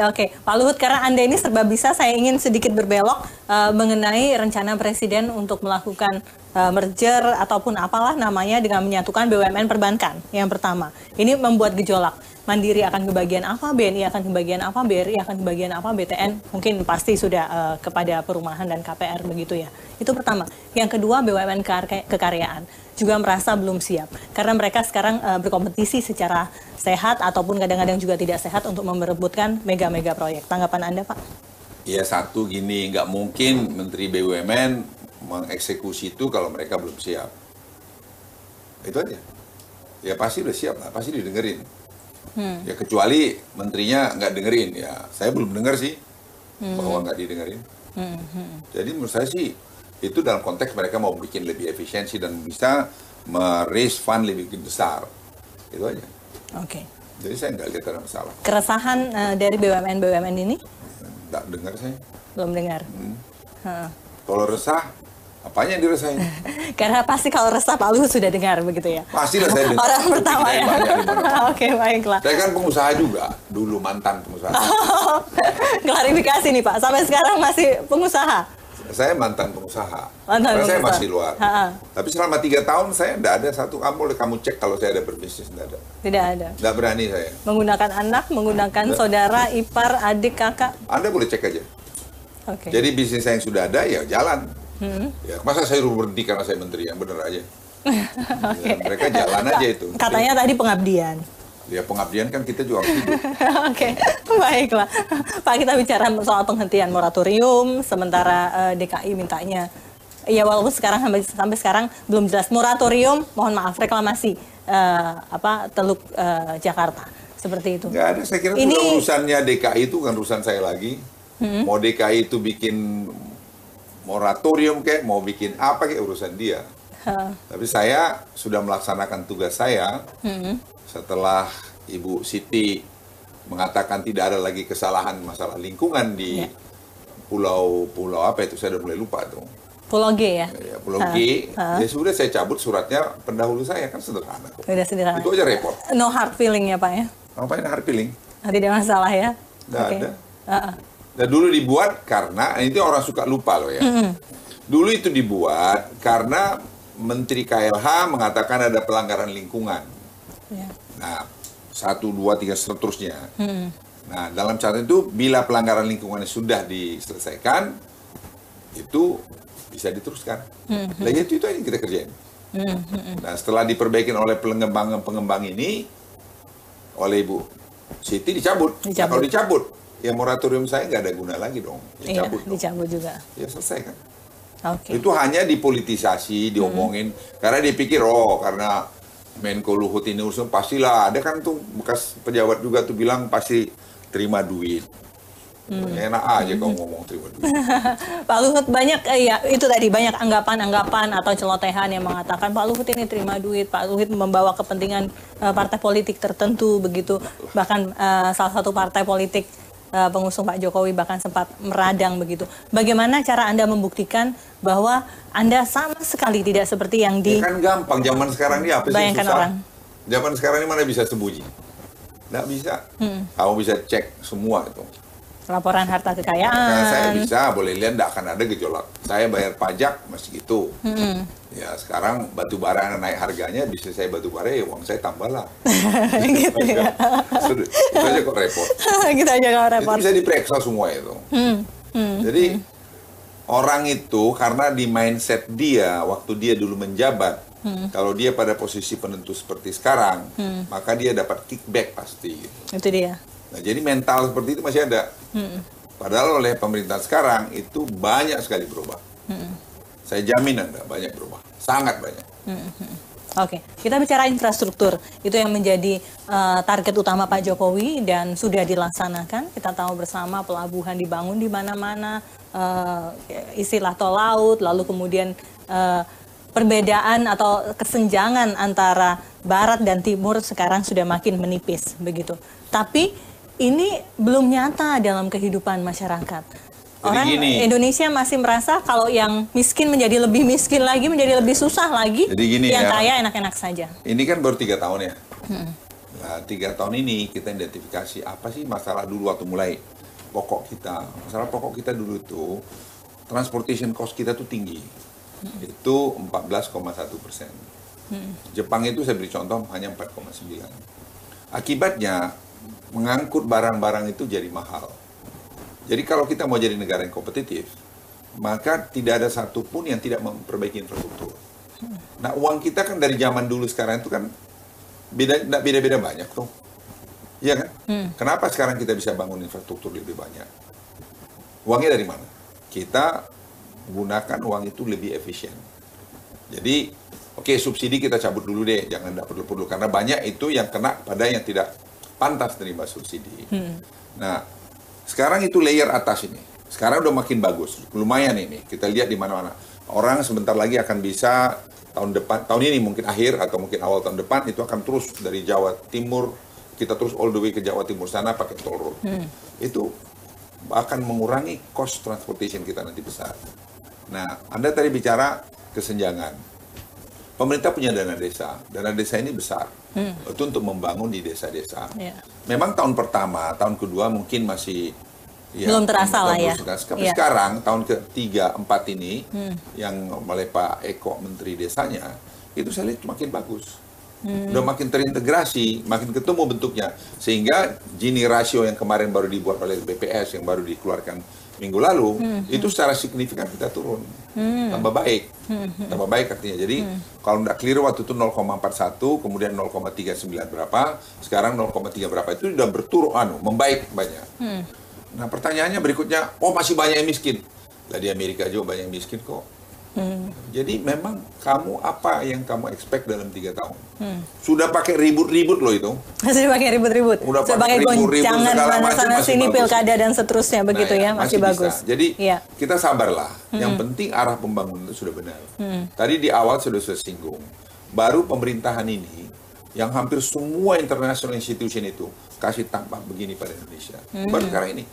Oke, Pak Luhut, karena Anda ini serba bisa, saya ingin sedikit berbelok mengenai rencana Presiden untuk melakukan merger ataupun apalah namanya dengan menyatukan BUMN perbankan. Yang pertama, ini membuat gejolak. Mandiri akan ke bagian apa, BNI akan ke bagian apa, BRI akan ke bagian apa, BTN mungkin pasti sudah kepada perumahan dan KPR begitu ya. Itu pertama. Yang kedua, BUMN kekaryaan juga merasa belum siap karena mereka sekarang berkompetisi secara sehat ataupun kadang-kadang juga tidak sehat untuk merebutkan mega-mega proyek. Tanggapan Anda, Pak? Ya satu gini, nggak mungkin Menteri BUMN mengeksekusi itu kalau mereka belum siap. Itu aja. Ya pasti udah siap lah, pasti didengerin. Ya kecuali menterinya nggak dengerin, ya saya belum dengar sih bahwa nggak didengerin. Jadi menurut saya sih itu dalam konteks mereka mau bikin lebih efisiensi dan bisa raise fund lebih besar. Itu aja. Oke. Jadi saya nggak lihat ada masalah. Keresahan dari BUMN ini? Nggak dengar saya. Belum dengar. Kalau resah, apanya yang dirasain? Karena pasti kalau resah Pak Luhut sudah dengar begitu ya? Pastilah saya dengar. Orang pertama ya? Oke, baiklah. Saya kan pengusaha juga, dulu mantan pengusaha. Klarifikasi nih Pak, sampai sekarang masih pengusaha? Saya mantan pengusaha. Mantan saya pengusaha. masih luar. Tapi selama 3 tahun saya tidak ada satu, boleh kamu cek kalau saya ada berbisnis, tidak ada. Tidak ada? Tidak berani saya. Menggunakan anak, menggunakan saudara, ipar, adik, kakak? Anda boleh cek aja. Oke. Jadi bisnis saya yang sudah ada ya jalan. Ya, masa saya berhenti karena saya menteri, yang benar aja. Ya, mereka jalan aja itu. Katanya tadi pengabdian. Ya pengabdian kan kita juga harus hidup. Oke, baiklah. Pak, kita bicara soal penghentian moratorium, sementara DKI mintanya, ya walaupun sekarang sampai sekarang belum jelas moratorium, mohon maaf, reklamasi Teluk Jakarta, seperti itu. Nggak ada, saya kira ini urusannya DKI itu kan urusan saya lagi. Mau DKI itu bikin moratorium kayak, mau bikin apa kayak urusan dia. Tapi saya sudah melaksanakan tugas saya. Setelah Ibu Siti mengatakan tidak ada lagi kesalahan masalah lingkungan di pulau apa itu, saya udah mulai lupa tuh. Pulau G ya? Ya Pulau G. Ya sudah saya cabut suratnya pendahulu saya, kan sederhana kok. Sudah sederhana. Itu aja repot. No hard feeling ya Pak ya? Ngapain hard feeling? Tidak masalah ya? Nggak ada. Dan dulu dibuat karena, ini orang suka lupa loh ya. Dulu itu dibuat karena Menteri KLH mengatakan ada pelanggaran lingkungan. Nah, 1, 2, 3 seterusnya. Nah, dalam catatan itu bila pelanggaran lingkungannya sudah diselesaikan, itu bisa diteruskan. Nah, itu aja yang kita kerjain. Nah, setelah diperbaiki oleh pengembang ini, oleh Ibu Siti dicabut. Nah, kalau dicabut, ya moratorium saya nggak ada guna lagi dong. Iya, dicabut juga. Ya selesai kan. Okay. Itu hanya dipolitisasi, diomongin, karena dipikir, karena Menko Luhut ini urusan pastilah, ada kan tuh bekas pejabat juga tuh bilang pasti terima duit. Enak aja kalau ngomong terima duit. Pak Luhut banyak, ya itu tadi banyak anggapan-anggapan atau celotehan yang mengatakan Pak Luhut ini terima duit, Pak Luhut membawa kepentingan partai politik tertentu begitu. Bahkan salah satu partai politik pengusung Pak Jokowi bahkan sempat meradang begitu. Bagaimana cara Anda membuktikan bahwa Anda sama sekali tidak seperti yang Ya kan gampang, zaman sekarang ini apa sih susah? orang. Zaman sekarang ini mana bisa sembunyi? Nggak bisa. Kamu bisa cek semua itu. Laporan harta kekayaan. Nah, saya bisa, boleh lihat nggak akan ada gejolak. Saya bayar pajak masih gitu. Ya sekarang batu bara naik harganya, bisa saya batu bara ya uang saya tambah lah. Gitu ya. Itu aja kok repot. Gitu aja kok repot. Itu bisa diperiksa semua itu. Jadi orang itu karena di mindset dia waktu dia dulu menjabat, kalau dia pada posisi penentu seperti sekarang, maka dia dapat kickback pasti. Gitu. Itu dia. Nah, jadi mental seperti itu masih ada. Padahal oleh pemerintah sekarang itu banyak sekali berubah. Saya jamin Anda banyak berubah, sangat banyak. Oke, kita bicara infrastruktur. Itu yang menjadi target utama Pak Jokowi dan sudah dilaksanakan. Kita tahu bersama pelabuhan dibangun di mana-mana, istilah tol laut, lalu kemudian perbedaan atau kesenjangan antara barat dan timur sekarang sudah makin menipis begitu. Tapi ini belum nyata dalam kehidupan masyarakat. Orang Indonesia masih merasa kalau yang miskin menjadi lebih miskin lagi, menjadi lebih susah lagi. Jadi gini yang ya, kaya enak-enak saja. Ini kan baru 3 tahun ya. Nah, 3 tahun ini kita identifikasi apa sih masalah dulu waktu mulai pokok kita. Masalah pokok kita dulu itu transportation cost kita tuh tinggi. Itu 14,1%. Jepang itu saya beri contoh hanya 4,9. Akibatnya mengangkut barang-barang itu jadi mahal. Jadi kalau kita mau jadi negara yang kompetitif, maka tidak ada satupun yang tidak memperbaiki infrastruktur. Nah, uang kita kan dari zaman dulu sekarang itu kan beda-beda banyak tuh. Iya kan? Kenapa sekarang kita bisa bangun infrastruktur lebih banyak? Uangnya dari mana? Kita gunakan uang itu lebih efisien. Jadi, oke, subsidi kita cabut dulu deh, jangan tidak perlu-perlu. Karena banyak itu yang kena pada yang tidak pantas terima subsidi. Nah, sekarang itu layer atas ini. Sekarang udah makin bagus. Lumayan ini, kita lihat di mana-mana. Orang sebentar lagi akan bisa tahun depan, tahun ini mungkin akhir atau mungkin awal tahun depan itu akan terus dari Jawa Timur kita terus all the way ke Jawa Timur sana pakai toll road. Itu akan mengurangi cost transportation kita nanti besar. Nah, Anda tadi bicara kesenjangan. Pemerintah punya dana desa. Dana desa ini besar. Itu untuk membangun di desa-desa. Memang tahun pertama, tahun kedua mungkin masih belum terasa lah ya. Tapi sekarang tahun ke-3, 4 ini yang oleh Pak Eko Menteri Desanya itu saya lihat makin bagus. Udah makin terintegrasi, makin ketemu bentuknya. Sehingga Gini ratio yang kemarin baru dibuat oleh BPS yang baru dikeluarkan minggu lalu itu secara signifikan kita turun. Tambah baik. Tambah baik artinya. Jadi kalau nggak clear waktu itu 0,41 kemudian 0,39 berapa, sekarang 0,3 berapa itu sudah berturun membaik banyak. Nah, pertanyaannya berikutnya, masih banyak yang miskin. Lah di Amerika juga banyak yang miskin kok. Jadi memang kamu apa yang kamu expect dalam 3 tahun? Sudah pakai ribut-ribut loh itu. Sudah pakai ribut-ribut. Sudah pakai goncangan sana sini pilkada dan seterusnya begitu ya, masih bagus. Bisa. Jadi kita sabarlah. Yang penting arah pembangunan itu sudah benar. Tadi di awal sudah saya singgung. Baru pemerintahan ini yang hampir semua international institution itu kasih tampak begini pada Indonesia. Baru sekarang ini.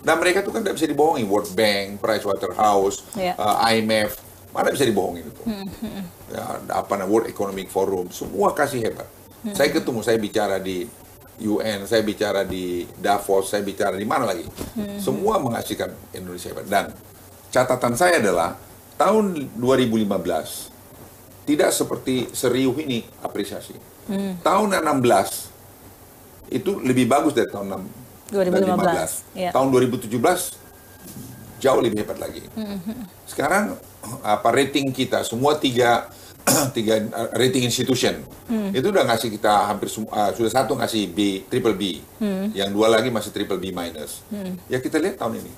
Dan mereka itu kan tidak bisa dibohongi. World Bank, Pricewaterhouse, IMF, mana bisa dibohongin itu. World Economic Forum, semua kasih hebat. Saya ketemu, saya bicara di UN, saya bicara di Davos, saya bicara di mana lagi. Semua menghasilkan Indonesia hebat. Dan catatan saya adalah tahun 2015 tidak seperti serius ini apresiasi. Tahun 16 itu lebih bagus dari tahun 2015. Tahun 2017 jauh lebih hebat lagi. Sekarang rating kita semua tiga rating institution itu udah ngasih kita hampir sudah satu ngasih triple B, yang 2 lagi masih triple B minus. Ya kita lihat tahun ini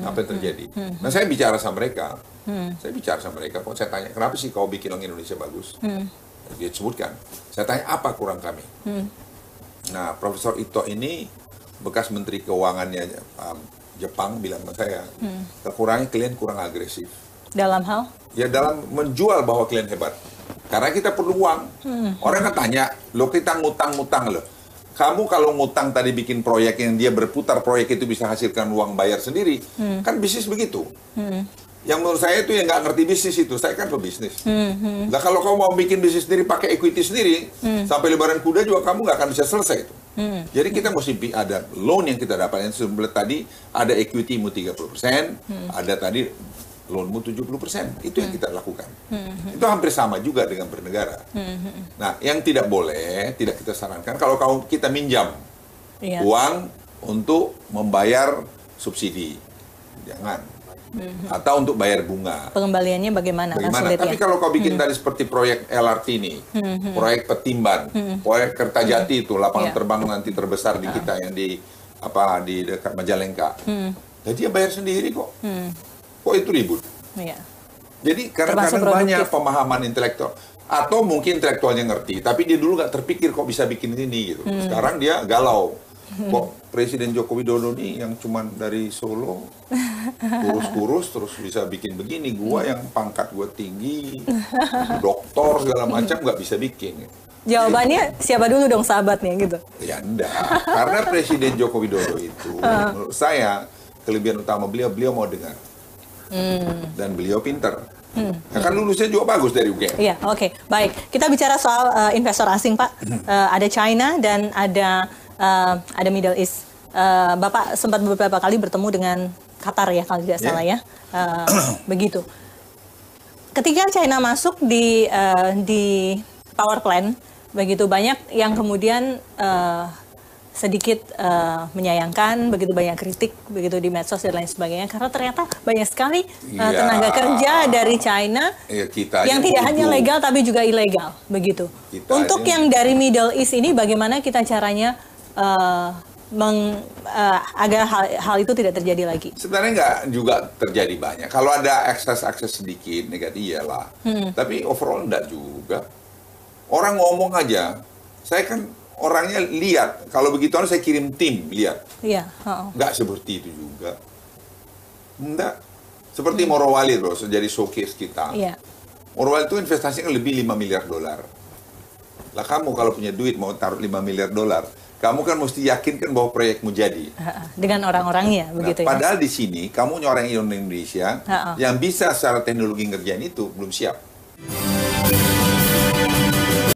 apa yang terjadi. Nah saya bicara sama mereka, kok saya tanya kenapa sih kau bikin orang Indonesia bagus? Dia sebutkan. Saya tanya apa kurang kami? Nah, Profesor Ito ini bekas Menteri Keuangannya Jepang bilang sama saya, kekurangannya kalian kurang agresif. Dalam hal? Ya dalam menjual bahwa kalian hebat. Karena kita perlu uang. Orang kan tanya, lo kita ngutang-ngutang loh. Kamu kalau ngutang tadi bikin proyek yang dia berputar, proyek itu bisa hasilkan uang bayar sendiri. Kan bisnis begitu. Yang menurut saya itu yang nggak ngerti bisnis itu, saya kan pebisnis. Nah kalau kamu mau bikin bisnis sendiri pakai equity sendiri, sampai lebaran kuda juga kamu nggak akan bisa selesai itu. Jadi kita mesti ada loan yang kita dapat. Yang sebelum tadi ada equity-mu 30%, ada tadi loan-mu 70%. Itu yang kita lakukan. Itu hampir sama juga dengan bernegara. Nah yang tidak boleh, tidak kita sarankan, kalau kita minjam uang untuk membayar subsidi, jangan. Atau untuk bayar bunga. Pengembaliannya bagaimana? Tapi kalau kau bikin tadi seperti proyek LRT ini, proyek Petimban, proyek Kertajati itu lapangan terbang nanti terbesar di kita yang di dekat Majalengka. Jadi dia bayar sendiri kok. Kok itu ribut? Jadi kadang-kadang banyak pemahaman intelektual. Atau mungkin intelektualnya ngerti, tapi dia dulu nggak terpikir kok bisa bikin ini gitu. Sekarang dia galau. Kok Presiden Joko Widodo nih yang cuman dari Solo kurus-kurus terus bisa bikin begini, gua yang pangkat gua tinggi, doktor segala macam nggak bisa bikin. Jawabannya siapa dulu dong sahabatnya gitu? Ya enggak, karena Presiden Joko Widodo itu menurut saya kelebihan utama beliau mau dengar dan beliau pintar. Nah, kan lulusnya juga bagus dari UGM. Iya, oke. Baik, kita bicara soal investor asing, Pak. Ada China dan ada Middle East. Bapak sempat beberapa kali bertemu dengan Qatar ya, kalau tidak salah ya. Begitu. Ketika China masuk di power plant, begitu banyak yang kemudian sedikit menyayangkan, begitu banyak kritik begitu di medsos dan lain sebagainya, karena ternyata banyak sekali tenaga kerja dari China yang tidak hanya legal tapi juga ilegal begitu. Untuk yang dari Middle East ini, bagaimana kita caranya agar hal itu tidak terjadi lagi? Sebenarnya nggak juga terjadi banyak. Kalau ada akses sedikit negatif iyalah, tapi overall nggak juga. Orang ngomong aja, saya kan orangnya lihat, kalau begitu saya kirim tim lihat. Iya. Nggak seperti itu juga. Nggak. Seperti Morowali loh, jadi showcase kita. Iya. Morowali itu investasinya lebih 5 miliar dolar. Lah kamu kalau punya duit mau taruh 5 miliar dolar, kamu kan mesti yakinkan bahwa proyekmu jadi. Dengan orang-orangnya, begitu ya. Padahal di sini, kamu orang Indonesia yang bisa secara teknologi ngerjain itu belum siap.